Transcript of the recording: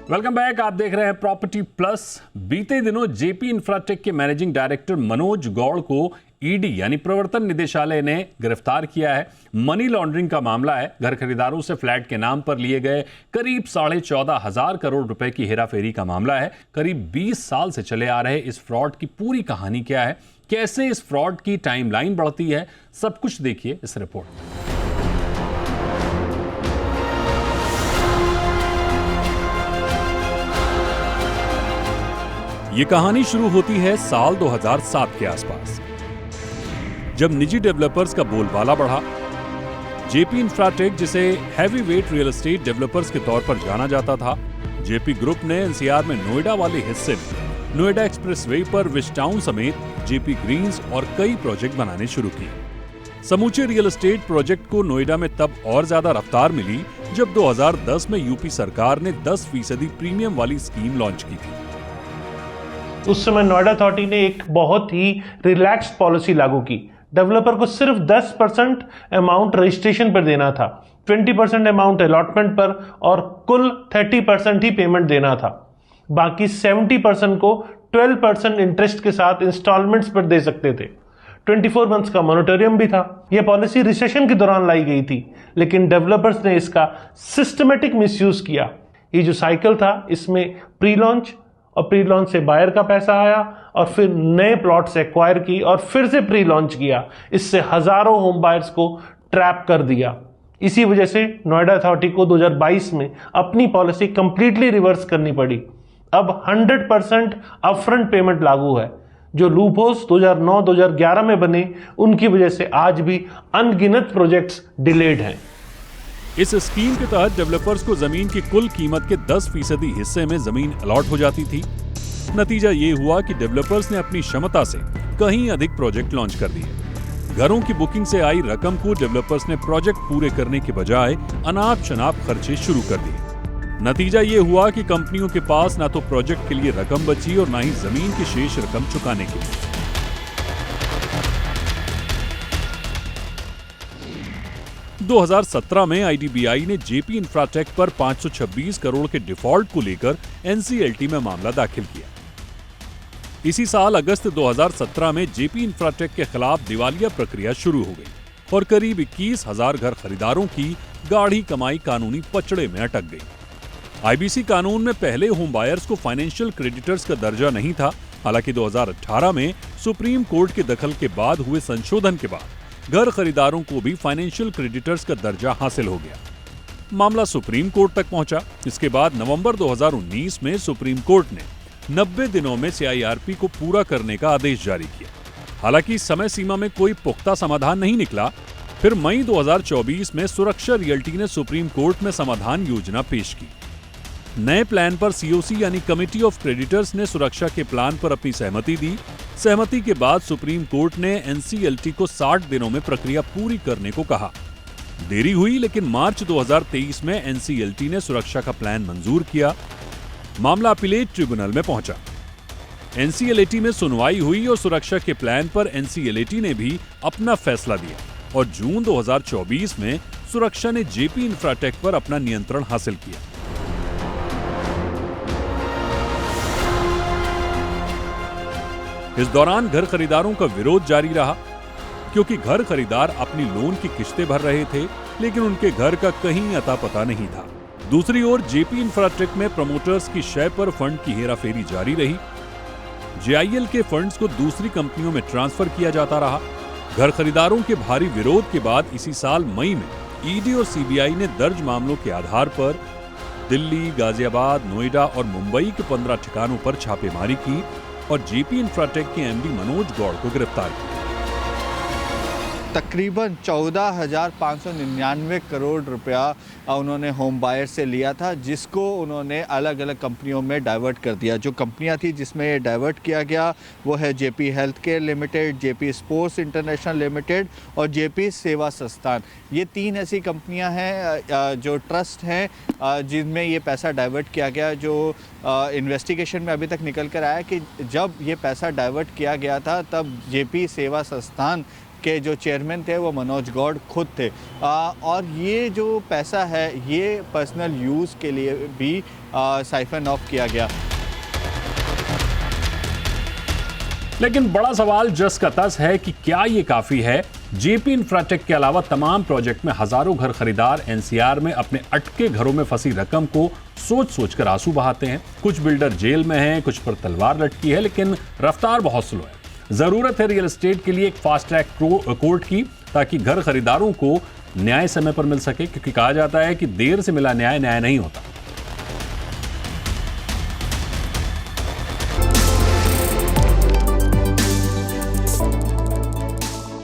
Welcome back. आप देख रहे हैं प्रॉपर्टी प्लस। बीते दिनों जेपी इंफ्राटेक के मैनेजिंग डायरेक्टर मनोज गौड़ को ईडी यानी प्रवर्तन निदेशालय ने गिरफ्तार किया है। मनी लॉन्ड्रिंग का मामला है। घर खरीदारों से फ्लैट के नाम पर लिए गए करीब 14,500 करोड़ रुपए की हेराफेरी का मामला है। करीब 20 साल से चले आ रहे इस फ्रॉड की पूरी कहानी क्या है, कैसे इस फ्रॉड की टाइमलाइन बढ़ती है, सब कुछ देखिए इस रिपोर्ट में। ये कहानी शुरू होती है साल 2007 के आसपास, जब निजी डेवलपर्स का बोलबाला बढ़ा। जेपी इंफ्राटेक, जिसे heavy weight real estate developers के तौर पर जाना जाता था, जेपी ग्रुप ने एनसीआर में नोएडा वाले हिस्से में नोएडा एक्सप्रेसवे पर विस्टाउन समेत जेपी ग्रीन्स और कई प्रोजेक्ट बनाने शुरू किए। समूचे रियल एस्टेट प्रोजेक्ट को नोएडा में तब और ज्यादा रफ्तार मिली जब 2010 में यूपी सरकार ने 10% प्रीमियम वाली स्कीम लॉन्च की थी। उस समय नोएडा अथॉरिटी ने एक बहुत ही रिलैक्स्ड पॉलिसी लागू की। डेवलपर को सिर्फ 10% अमाउंट रजिस्ट्रेशन पर देना था, 20% अमाउंट अलॉटमेंट पर और कुल 30% ही पेमेंट देना था। बाकी 70% को 12% इंटरेस्ट के साथ इंस्टॉलमेंट्स पर दे सकते थे। 24 मंथ्स का मॉनिटोरियम भी था। यह पॉलिसी रिसेशन के दौरान लाई गई थी, लेकिन डेवलपर्स ने इसका सिस्टमेटिक मिसयूज किया। ये जो साइकिल था, इसमें प्री लॉन्च और प्री लॉन्च से बायर का पैसा आया और फिर नए प्लॉट्स एक्वायर की और फिर से प्री लॉन्च किया। इससे हजारों होम बायर्स को ट्रैप कर दिया। इसी वजह से नोएडा अथॉरिटी को 2022 में अपनी पॉलिसी कंप्लीटली रिवर्स करनी पड़ी। अब 100% अपफ्रंट पेमेंट लागू है। जो लूपहोल्स 2009-2011 में बने, उनकी वजह से आज भी अनगिनत प्रोजेक्ट्स डिलेड हैं। इस स्कीम के तहत डेवलपर्स को जमीन की कुल कीमत के 10% हिस्से में जमीन अलॉट हो जाती थी। नतीजा ये हुआ कि डेवलपर्स ने अपनी क्षमता से कहीं अधिक प्रोजेक्ट लॉन्च कर दिए। घरों की बुकिंग से आई रकम को डेवलपर्स ने प्रोजेक्ट पूरे करने के बजाय अनाप शनाप खर्चे शुरू कर दिए। नतीजा ये हुआ कि कंपनियों के पास ना तो प्रोजेक्ट के लिए रकम बची और ना ही जमीन की शेष रकम चुकाने के लिए। – 2017 में आईडीबीआई ने जेपी इंफ्राटेक पर 526 करोड़ के डिफॉल्ट को लेकर एनसीएलटी में मामला दाखिल किया। इसी साल अगस्त 2017 में जेपी इंफ्राटेक के खिलाफ दिवालिया प्रक्रिया शुरू हो गई और करीब 21,000 घर खरीदारों की गाढ़ी कमाई कानूनी पचड़े में अटक गई। आईबीसी कानून में पहले होम बायर्स को फाइनेंशियल क्रेडिटर्स का दर्जा नहीं था। हालांकि 2018 में सुप्रीम कोर्ट के दखल के बाद हुए संशोधन के बाद घर खरीदारों को भी फाइनेंशियल क्रेडिटर्स का दर्जा हासिल हो गया। मामला सुप्रीम कोर्ट तक पहुंचा। इसके बाद नवंबर 2019 में सुप्रीम कोर्ट ने 90 दिनों में सीआईआरपी को पूरा करने का आदेश जारी किया। हालांकि समय सीमा में कोई पुख्ता समाधान नहीं निकला। फिर मई 2024 में सुरक्षा रियल्टी ने सुप्रीम कोर्ट में समाधान योजना पेश की। नए प्लान पर सीओसी यानी कमिटी ऑफ क्रेडिटर्स ने सुरक्षा के प्लान पर अपनी सहमति दी। सहमति के बाद सुप्रीम कोर्ट ने एनसीएलटी को 60 दिनों में प्रक्रिया पूरी करने को कहा। देरी हुई, लेकिन मार्च 2023 में एनसीएलटी ने सुरक्षा का प्लान मंजूर किया। मामला अपीलेट ट्रिब्यूनल में पहुंचा। एनसीएलटी में सुनवाई हुई और सुरक्षा के प्लान पर एनसीएलटी ने भी अपना फैसला दिया और जून 2024 में सुरक्षा ने जेपी इंफ्राटेक पर अपना नियंत्रण हासिल किया। इस दौरान घर खरीदारों का विरोध जारी रहा, क्योंकि घर खरीदार अपनी लोन की किश्तें भर रहे थे, लेकिन उनके घर का कहीं अता पता नहीं था। दूसरी ओर जेपी इंफ्राटेक में प्रमोटर्स की शय पर फंड की हेराफेरी जारी रही। जेआईएल के फंड्स को दूसरी कंपनियों में ट्रांसफर किया जाता रहा। घर खरीदारों के भारी विरोध के बाद इसी साल मई में ईडी और सीबीआई ने दर्ज मामलों के आधार पर दिल्ली, गाजियाबाद, नोएडा और मुंबई के 15 ठिकानों पर छापेमारी की और जेपी इंफ्राटेक के एमडी मनोज गौड़ को गिरफ्तार किया। तकरीबन 14,599 करोड़ रुपया उन्होंने होम बायर से लिया था, जिसको उन्होंने अलग अलग कंपनियों में डाइवर्ट कर दिया। जो कंपनियां थी जिसमें ये डाइवर्ट किया गया वो है JP health care limited, JP sports international limited और जेपी सेवा संस्थान। ये 3 ऐसी कंपनियां हैं जो ट्रस्ट हैं जिनमें ये पैसा डाइवर्ट किया गया। जो इन्वेस्टिगेशन में अभी तक निकल कर आया कि जब ये पैसा डाइवर्ट किया गया था तब जेपी सेवा संस्थान के जो चेयरमैन थे वो मनोज गौड़ खुद थे। और ये जो पैसा है ये पर्सनल यूज़ के लिए भी साइफन ऑफ किया गया। लेकिन बड़ा सवाल जस का तस है कि क्या ये काफी है? जेपी इंफ्राटेक के अलावा तमाम प्रोजेक्ट में हजारों घर खरीदार एनसीआर में अपने अटके घरों में फंसी रकम को सोच सोच कर आंसू बहाते हैं। कुछ बिल्डर जेल में हैं, कुछ पर तलवार लटकी है, लेकिन रफ्तार बहुत स्लो है। जरूरत है रियल एस्टेट के लिए एक फास्ट ट्रैक कोर्ट की, ताकि घर खरीदारों को न्याय समय पर मिल सके, क्योंकि कहा जाता है कि देर से मिला न्याय न्याय नहीं होता।